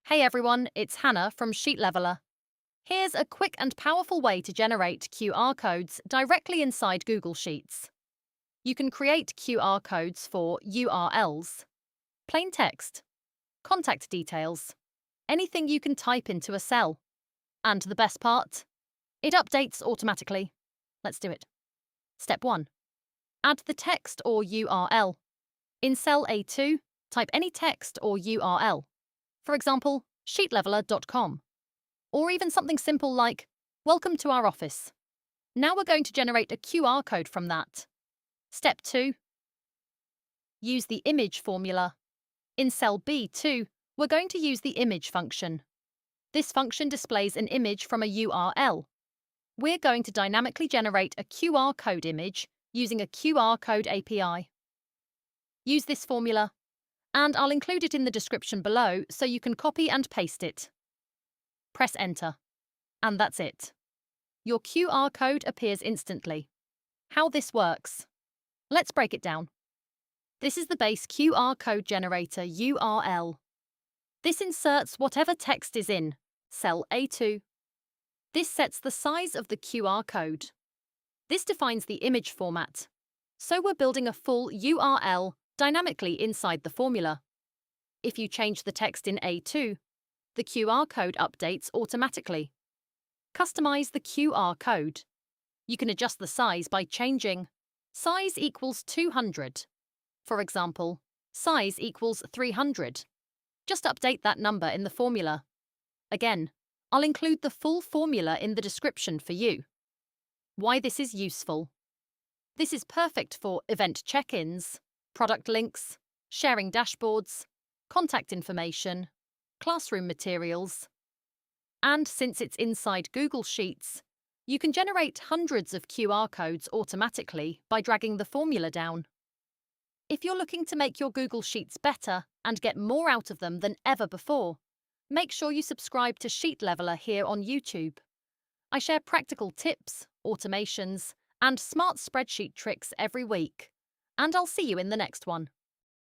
Hey everyone, it's Hannah from Sheet Leveler. Here's a quick and powerful way to generate QR codes directly inside Google Sheets. You can create QR codes for URLs, plain text, contact details, anything you can type into a cell. And the best part? It updates automatically. Let's do it. Step 1. Add the text or URL. In cell A2, type any text or URL. For example, sheetleveler.com. Or even something simple like, "Welcome to our office." Now we're going to generate a QR code from that. Step 2. Use the image formula. In cell B2, we're going to use the image function. This function displays an image from a URL. We're going to dynamically generate a QR code image using a QR code API. Use this formula, and I'll include it in the description below so you can copy and paste it. Press Enter. And that's it. Your QR code appears instantly. How this works? Let's break it down. This is the base QR code generator URL. This inserts whatever text is in cell A2. This sets the size of the QR code. This defines the image format. So we're building a full URL dynamically inside the formula. If you change the text in A2, the QR code updates automatically. Customize the QR code. You can adjust the size by changing size equals 200. For example, size equals 300. Just update that number in the formula. Again, I'll include the full formula in the description for you. Why this is useful. This is perfect for event check-ins, product links, sharing dashboards, contact information, classroom materials. And since it's inside Google Sheets, you can generate hundreds of QR codes automatically by dragging the formula down. If you're looking to make your Google Sheets better and get more out of them than ever before, make sure you subscribe to Sheet Leveler here on YouTube. I share practical tips, automations, and smart spreadsheet tricks every week. And I'll see you in the next one.